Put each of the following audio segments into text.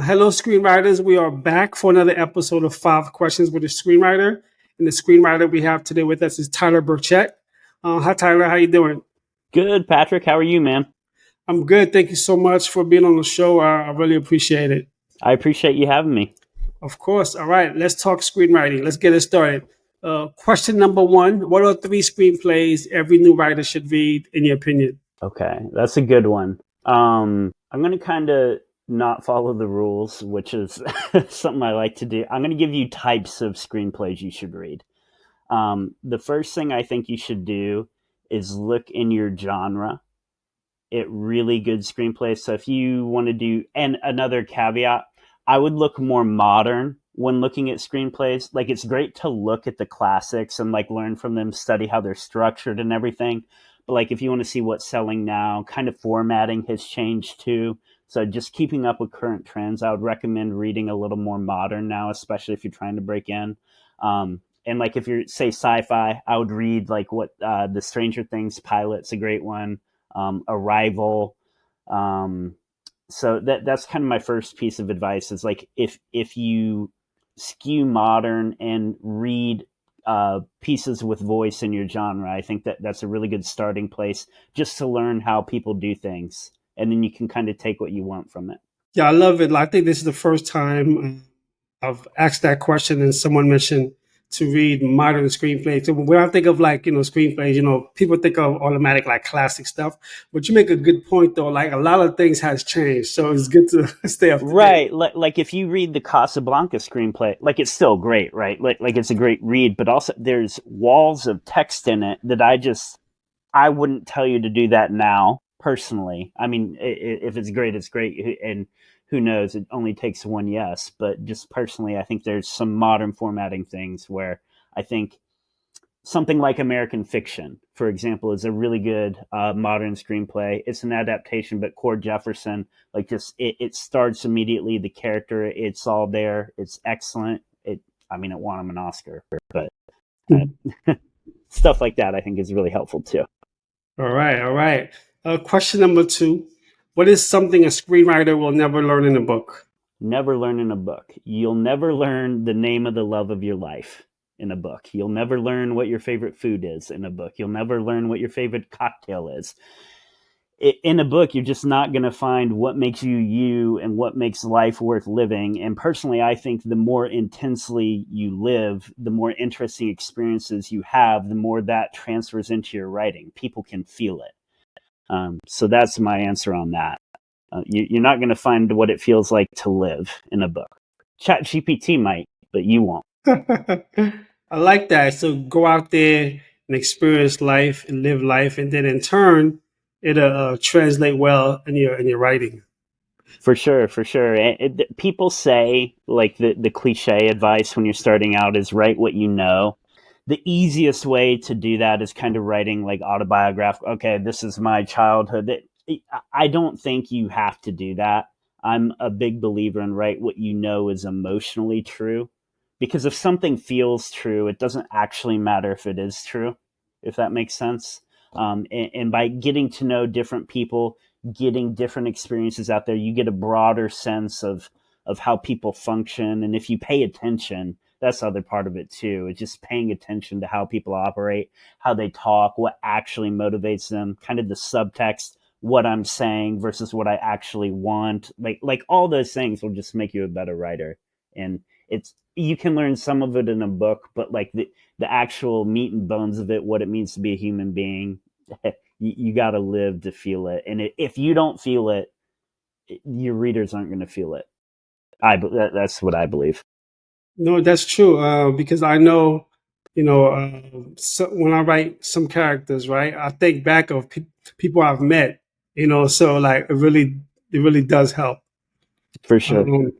Hello, screenwriters. We are back for another episode of Five Questions with a Screenwriter. And the screenwriter we have today with us is Tyler Burchett. Hi, Tyler. How you doing? Good, Patrick. How are you, man? I'm good. Thank you so much for being on the show. I really appreciate it. I appreciate you having me. Of course. All right. Let's talk screenwriting. Let's get it started. Question number one: what are three screenplays every new writer should read, in your opinion? Okay, that's a good one. I'm going to kind of not follow the rules, which is something I like to do. I'm going to give you types of screenplays you should read. The first thing I think you should do is look in your genre at really good screenplays. So if you want to do, and another caveat, I would look more modern when looking at screenplays. Like it's great to look at the classics and like learn from them, study how they're structured and everything. But like if you want to see what's selling now, kind of formatting has changed too. So just keeping up with current trends, I would recommend reading a little more modern now, especially if you're trying to break in. And like if you're say sci-fi, I would read like what the Stranger Things pilot's a great one, Arrival. Um, so that's kind of my first piece of advice is like if you skew modern and read pieces with voice in your genre, I think that's a really good starting place just to learn how people do things, and then you can kind of take what you want from it. Yeah, I love it. I think this is the first time I've asked that question and someone mentioned to read modern screenplays. So when I think of like, screenplays, people think of automatic like classic stuff. But you make a good point though. Like a lot of things has changed. So it's good to stay up to date. Right, like if you read the Casablanca screenplay, like it's still great, right? Like it's a great read, but also there's walls of text in it that I wouldn't tell you to do that now, personally. I mean, if it's great, it's great. And who knows, it only takes one yes. But just personally, I think there's some modern formatting things where I think something like American Fiction, for example, is a really good modern screenplay. It's an adaptation, but Cord Jefferson, like just it starts immediately. The character, it's all there. It's excellent. I mean, it won him an Oscar, but stuff like that, I think, is really helpful too. All right, all right. Question number two. What is something a screenwriter will never learn in a book? Never learn in a book. You'll never learn the name of the love of your life in a book. You'll never learn what your favorite food is in a book. You'll never learn what your favorite cocktail is. In a book, you're just not going to find what makes you you and what makes life worth living. And personally, I think the more intensely you live, the more interesting experiences you have, the more that transfers into your writing. People can feel it. So that's my answer on that. You're not going to find what it feels like to live in a book. Chat GPT might, but you won't. I like that. So go out there and experience life and live life, and then in turn, it'll translate well in your writing. For sure, for sure. People say like the cliche advice when you're starting out is write what you know. The easiest way to do that is kind of writing like autobiographical. Okay, this is my childhood. I don't think you have to do that. I'm a big believer in write what you know is emotionally true, because if something feels true, it doesn't actually matter if it is true, if that makes sense. And by getting to know different people, getting different experiences out there, you get a broader sense of how people function. And if you pay attention, that's the other part of it too. It's just paying attention to how people operate, how they talk, what actually motivates them, kind of the subtext, what I'm saying versus what I actually want. Like all those things will just make you a better writer. And it's you can learn some of it in a book, but like the actual meat and bones of it, what it means to be a human being, you got to live to feel it. And if you don't feel it, your readers aren't going to feel it. That's what I believe. No, that's true. Because I know, so when I write some characters, right, I think back of people I've met, so like it really does help. For sure. Um,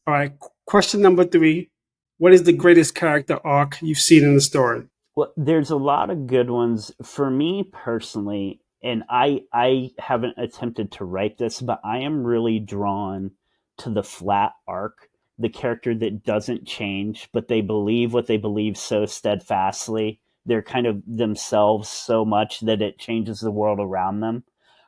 all right. Question number three. What is the greatest character arc you've seen in the story? Well, there's a lot of good ones for me personally, and I haven't attempted to write this, but I am really drawn to the flat arc, the character that doesn't change, but they believe what they believe so steadfastly. They're kind of themselves so much that it changes the world around them.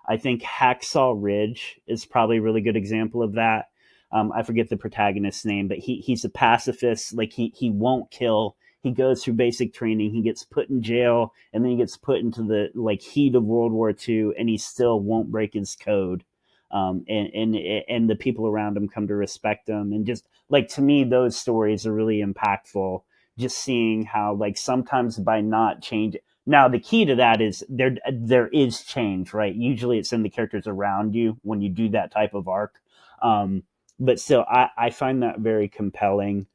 I think Hacksaw Ridge is probably a really good example of that. I forget the protagonist's name, but he's a pacifist. Like he won't kill. He goes through basic training. He gets put in jail, and then he gets put into the like heat of World War II, and he still won't break his code. And the people around him come to respect him, and just like to me, those stories are really impactful. Just seeing how like sometimes by not changing. Now the key to that is there is change, right? Usually it's in the characters around you when you do that type of arc. Um, but still, I find that very compelling.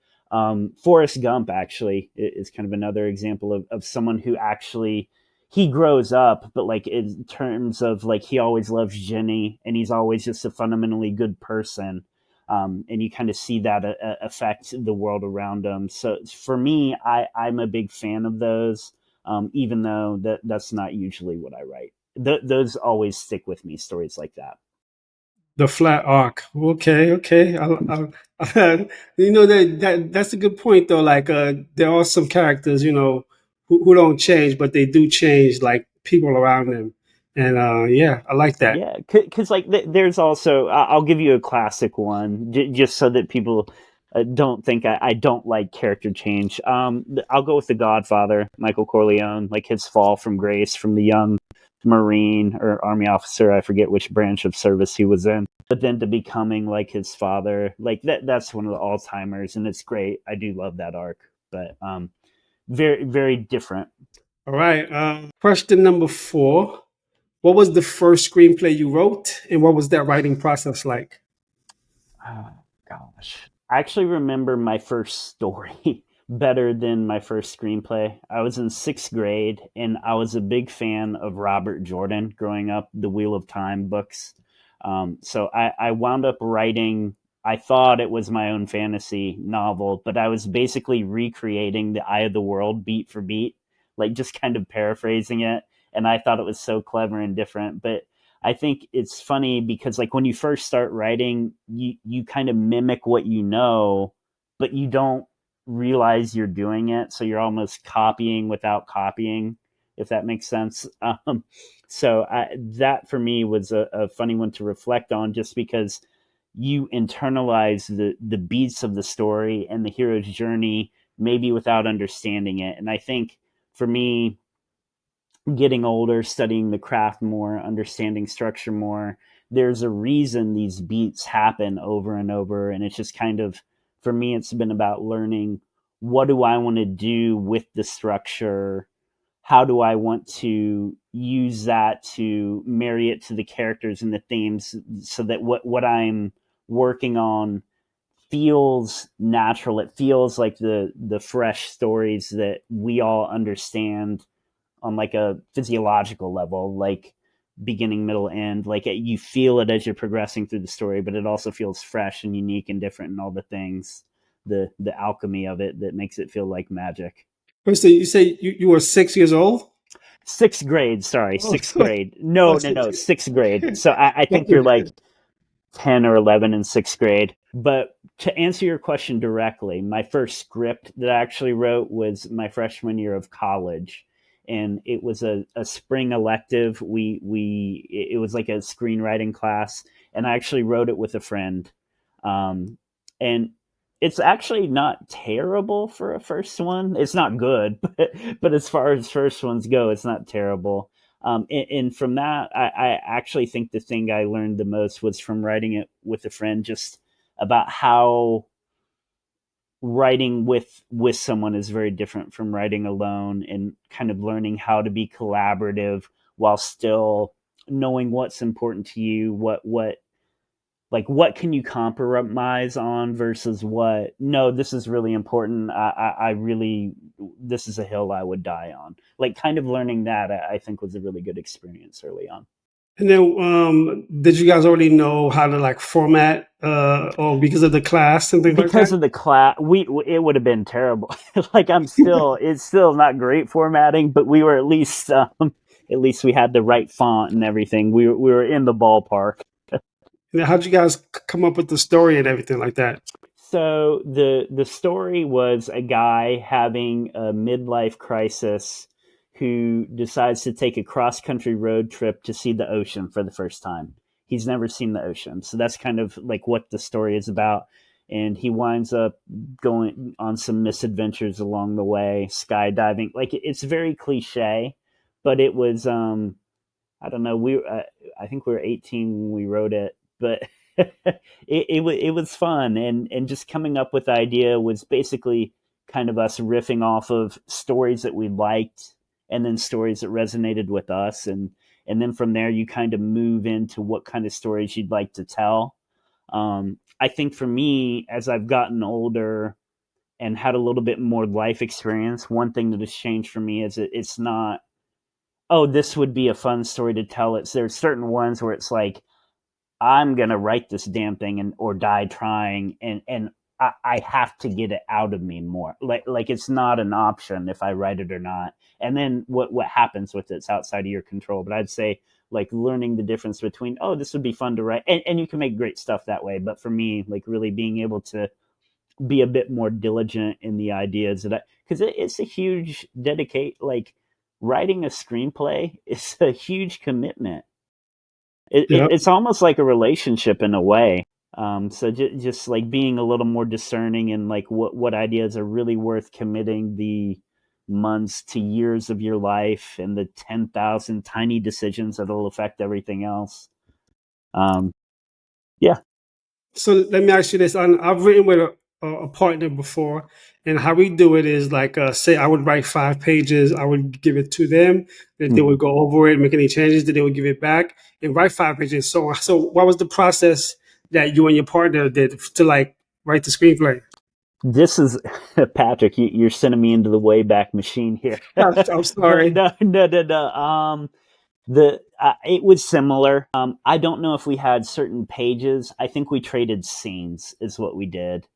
Forrest Gump actually is kind of another example of someone who actually he grows up, but like in terms of like he always loves Jenny and he's always just a fundamentally good person. And you kind of see that affect the world around him. So for me, I'm a big fan of those, even though that's not usually what I write. Those always stick with me, stories like that. The flat arc. Okay, okay. You know that's a good point though. Like there are some characters, you know, who don't change, but they do change, like people around them. And yeah, I like that. Yeah, because like there's also I'll give you a classic one just so that people don't think I don't like character change. I'll go with The Godfather, Michael Corleone, like his fall from grace from the young Marine or Army officer, I forget which branch of service he was in, but then to becoming like his father, like that's one of the all timers, and it's great. I do love that arc, but very very different. All right. Question number 4. What was the first screenplay you wrote, and what was that writing process like? Oh, gosh. I actually remember my first story better than my first screenplay. I was in sixth grade and I was a big fan of Robert Jordan growing up, the Wheel of Time books. So I wound up writing, I thought it was my own fantasy novel, but I was basically recreating the Eye of the World beat for beat, like just kind of paraphrasing it. And I thought it was so clever and different. But I think it's funny because like when you first start writing, you kind of mimic what you know, but you don't realize you're doing it. So you're almost copying without copying, if that makes sense. That for me was a funny one to reflect on, just because you internalize the beats of the story and the hero's journey, maybe without understanding it. And I think for me, getting older, studying the craft more, understanding structure more, there's a reason these beats happen over and over. And it's just kind of, for me, it's been about learning what do I want to do with the structure? How do I want to use that to marry it to the characters and the themes so that what I'm working on feels natural. It feels like the fresh stories that we all understand on like a physiological level, like beginning, middle, end. Like you feel it as you're progressing through the story, but it also feels fresh and unique and different, and all the things, the alchemy of it that makes it feel like magic. First, you say you were 6 years old? Sixth grade, sorry, Oh, sixth grade. oh, No, no, six no, years. sixth grade. So I think you're like 10 or 11 in sixth grade. But to answer your question directly, my first script that I actually wrote was my freshman year of college. And it was a spring elective. It was like a screenwriting class, and I actually wrote it with a friend. Um, and it's actually not terrible for a first one. It's not good, but as far as first ones go, it's not terrible. And from that, I actually think the thing I learned the most was from writing it with a friend, just about how writing with someone is very different from writing alone, and kind of learning how to be collaborative while still knowing what's important to you, what like what can you compromise on versus what no, this is really important. I really, this is a hill I would die on. Like kind of learning that, I think was a really good experience early on. And then, did you guys already know how to like format, or because of the class and things like that? Because of the class, we it would have been terrible. Like I'm still, it's still not great formatting, but we were at least we had the right font and everything. We were in the ballpark. And then how'd you guys come up with the story and everything like that? So the story was a guy having a midlife crisis who decides to take a cross country road trip to see the ocean for the first time. he's never seen the ocean. So that's kind of like what the story is about. And he winds up going on some misadventures along the way, skydiving. Like it's very cliche, but it was I don't know. I think we were 18 when we wrote it, but it was fun, and just coming up with the idea was basically kind of us riffing off of stories that we liked, and then stories that resonated with us, and then from there you kind of move into what kind of stories you'd like to tell. I think for me, as I've gotten older and had a little bit more life experience, one thing that has changed for me is it's not, oh, this would be a fun story to tell. It's there's certain ones where it's like, I'm gonna write this damn thing and or die trying, and I have to get it out of me more. Like it's not an option if I write it or not. And then what happens with it's outside of your control. But I'd say like learning the difference between, oh, this would be fun to write, and you can make great stuff that way. But for me, like really being able to be a bit more diligent in the ideas that because it's a huge dedicate, like writing a screenplay is a huge commitment. Yeah. It's almost like a relationship in a way. So just like being a little more discerning and like what ideas are really worth committing the months to years of your life and the 10,000 tiny decisions that'll affect everything else. Um, yeah. So let me ask you this. I've written with a partner before, and how we do it is like, say, I would write 5 pages, I would give it to them, then they Mhm. would go over it, make any changes, then they would give it back, and write 5 pages. So what was the process that you and your partner did to like write the screenplay? This is Patrick. You're sending me into the Wayback Machine here. I'm sorry. No. The it was similar. I don't know if we had certain pages. I think we traded scenes is what we did.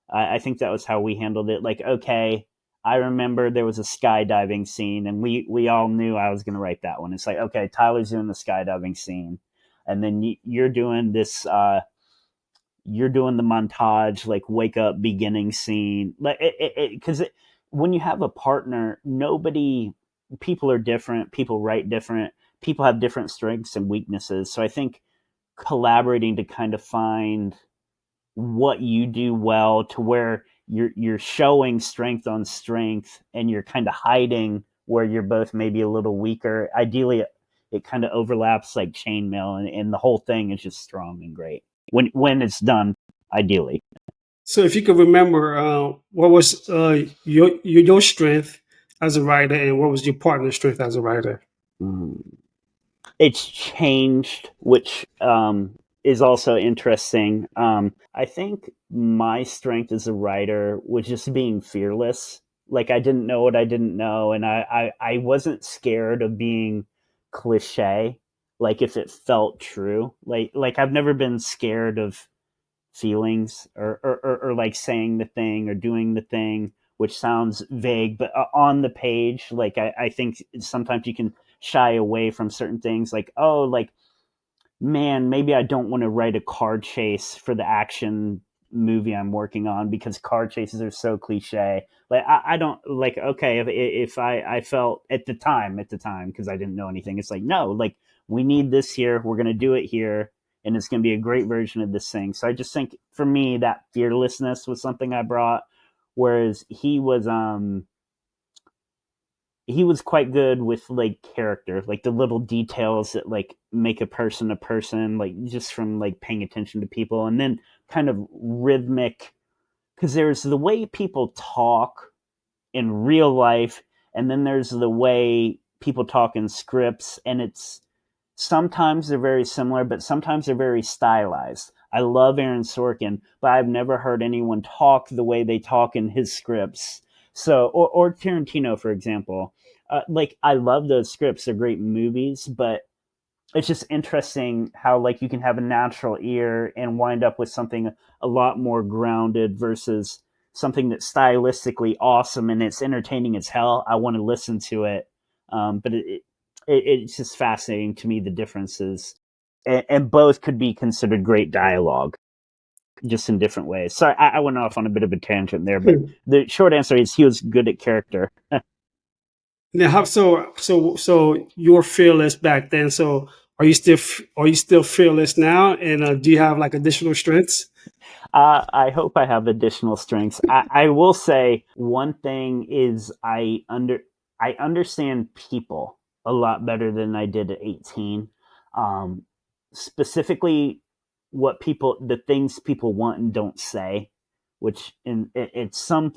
I think that was how we handled it. Like, okay, I remember there was a skydiving scene, and we all knew I was going to write that one. It's like, okay, Tyler's doing the skydiving scene, and then you're doing this. You're doing the montage, like wake up beginning scene, like because when you have a partner, nobody, people are different, people write different, people have different strengths and weaknesses. So I think collaborating to kind of find what you do well to where you're showing strength on strength and you're kind of hiding where you're both maybe a little weaker. Ideally it kind of overlaps like chainmail, and the whole thing is just strong and great when it's done ideally. So if you could remember, what was your strength as a writer, and what was your partner's strength as a writer? Mm. It's changed, which is also interesting. I think my strength as a writer was just being fearless. Like I didn't know what I didn't know, and I wasn't scared of being cliche. Like if it felt true, like I've never been scared of feelings or like saying the thing or doing the thing, which sounds vague, but on the page, like I think sometimes you can shy away from certain things, like, oh, like, man, maybe I don't want to write a car chase for the action movie I'm working on because car chases are so cliche. Like I don't like, okay, if I felt at the time because I didn't know anything, it's like, no, like we need this here, we're gonna do it here, and it's gonna be a great version of this thing. So I just think for me that fearlessness was something I brought, whereas he was quite good with like character, like the little details that like make a person, like just from like paying attention to people, and then kind of rhythmic, because there's the way people talk in real life, and then there's the way people talk in scripts, and it's sometimes they're very similar, but sometimes they're very stylized. I love Aaron Sorkin, but I've never heard anyone talk the way they talk in his scripts. So, or Tarantino, for example. Like I love those scripts; they're great movies, but it's just interesting how like you can have a natural ear and wind up with something a lot more grounded versus something that's stylistically awesome and it's entertaining as hell. I want to listen to it, but it's just fascinating to me the differences, and both could be considered great dialogue, just in different ways. Sorry, I went off on a bit of a tangent there, but the short answer is he was good at character. Now, how so you're fearless back then. So are you still fearless now? And do you have like additional strengths? I hope I have additional strengths. I will say one thing is I understand people a lot better than I did at 18. Um, Specifically, the things people want and don't say, which at some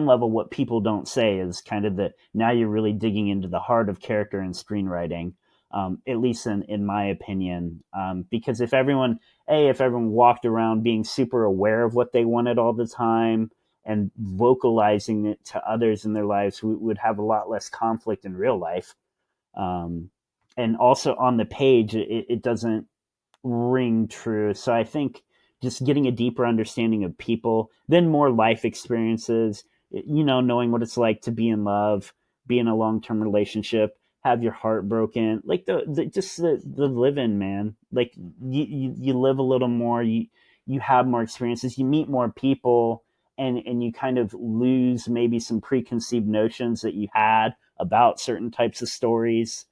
level, what people don't say is kind of the now you're really digging into the heart of character and screenwriting. At least in my opinion, because if everyone walked around being super aware of what they wanted all the time and vocalizing it to others in their lives, we would have a lot less conflict in real life. Um, and also on the page, it doesn't ring true. So I think just getting a deeper understanding of people, then more life experiences, knowing what it's like to be in love, be in a long term relationship, have your heart broken, like the living, man. Like you live a little more, you have more experiences, you meet more people, and you kind of lose maybe some preconceived notions that you had about certain types of stories.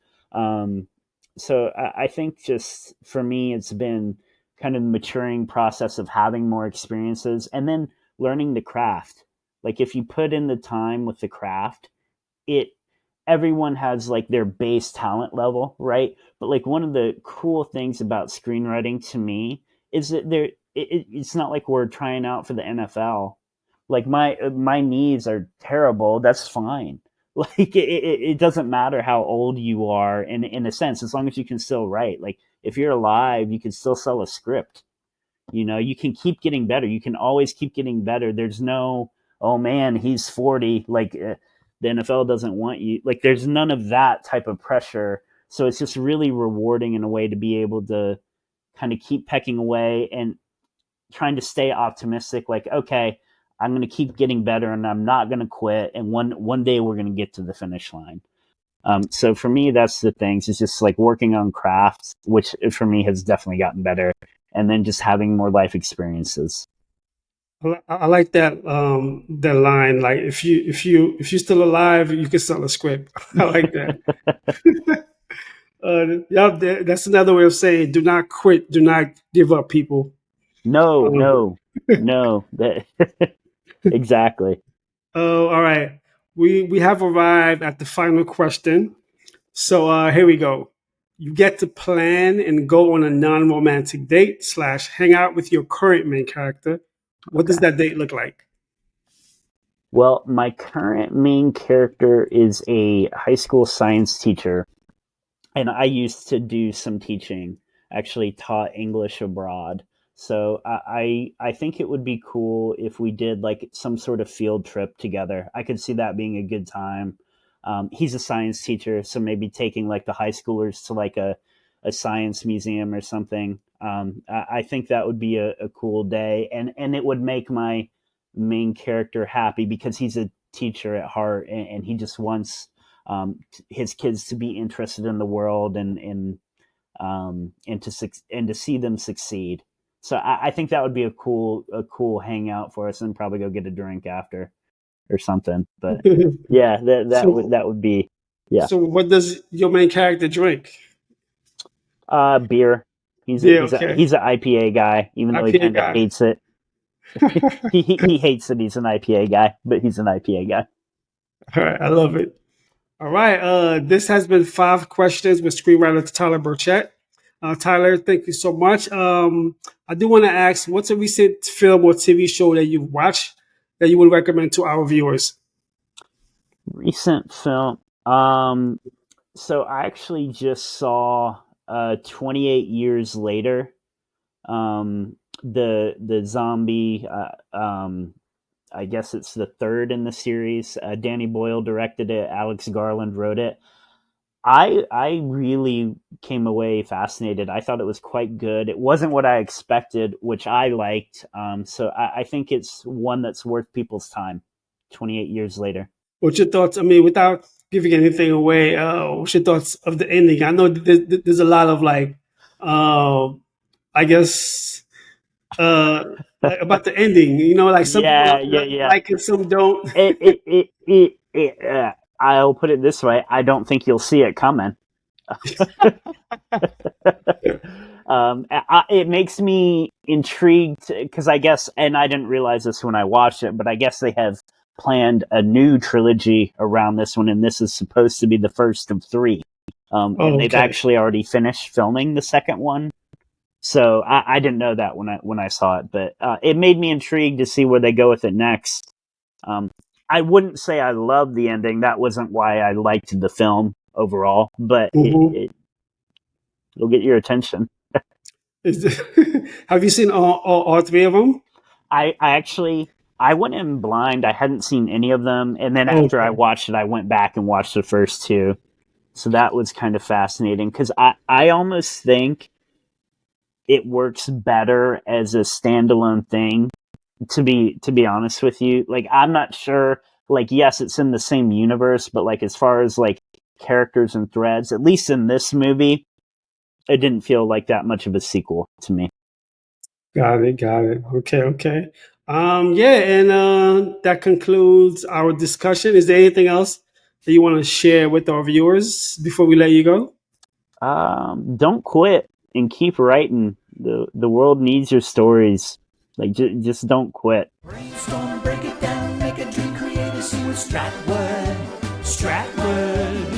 So I think just for me, it's been kind of the maturing process of having more experiences and then learning the craft. Like if you put in the time with the craft, it everyone has like their base talent level, right? But like one of the cool things about screenwriting to me is that it's not like we're trying out for the NFL. Like my knees are terrible. That's fine. Like it doesn't matter how old you are in a sense, as long as you can still write. Like if you're alive, you can still sell a script. You can keep getting better. You can always keep getting better. There's no, oh man, he's 40. Like the NFL doesn't want you. Like there's none of that type of pressure. So it's just really rewarding in a way to be able to kind of keep pecking away and trying to stay optimistic. Like, okay, I'm going to keep getting better and I'm not going to quit. And one day we're going to get to the finish line. So for me, that's the things. It's just like working on crafts, which for me has definitely gotten better, and then just having more life experiences. I like that line. Like if you're still alive, you can sell a script. I like that. Yeah, that's another way of saying do not quit, do not give up, people. No, Um, no, no. That exactly. oh, all right. We have arrived at the final question. So here we go. You get to plan and go on a non-romantic date slash hang out with your current main character. What does Okay. that date look like? Well, my current main character is a high school science teacher, and I used to do some teaching. Actually, taught English abroad. So I think it would be cool if we did like some sort of field trip together. I could see that being a good time. He's a science teacher, so maybe taking like the high schoolers to like a science museum or something. I think that would be a cool day, and it would make my main character happy because he's a teacher at heart, and he just wants his kids to be interested in the world and to see them succeed. So I think that would be a cool hangout for us, and probably go get a drink after or something. But yeah, so that would be yeah. so what does your main character drink? Beer. Yeah, okay. He's an IPA guy, even though he IPA kind of guy. hates it. He hates that he's an IPA guy, but he's an IPA guy. All right, I love it. All right, this has been 5 questions with screenwriter Tyler Burchett. Tyler, thank you so much. I do want to ask, what's a recent film or TV show that you've watched that you would recommend to our viewers? Recent film. So I actually just saw 28 years later. The zombie. I guess it's the third in the series. Danny Boyle directed it. Alex Garland wrote it. I really came away fascinated. I thought it was quite good. It wasn't what I expected, which I liked. So I think it's one that's worth people's time. 28 years later. What's your thoughts? I mean, without giving anything away, what's your thoughts of the ending? I know there's a lot of like, uh, I guess, uh, about the ending. You know, like some people Yeah, yeah, yeah. like it, some don't. I'll put it this way: I don't think you'll see it coming. It makes me intrigued because I guess, and I didn't realize this when I watched it, but I guess they have planned a new trilogy around this one, and this is supposed to be the first of three. And Oh, they've okay. actually already finished filming the second one. So I didn't know that when I saw it, but it made me intrigued to see where they go with it next. Um, I wouldn't say I loved the ending. That wasn't why I liked the film overall, but Hmm. it'll get your attention. Have you seen all three of them? I actually I went in blind. I hadn't seen any of them, and then after I Okay. watched it, I went back and watched the first two. So that was kind of fascinating because I almost think it works better as a standalone thing. To be honest with you, like I'm not sure. Like yes, it's in the same universe, but like as far as like characters and threads, at least in this movie, it didn't feel like that much of a sequel to me. Got it. Got it. Okay. Okay. Yeah, and that concludes our discussion. Is there anything else that you want to share with our viewers before we let you go? Don't quit and keep writing. The world needs your stories. Like just don't quit. Brainstorm, break it down, make a dream, create a scene with Stratwood. Stratwood.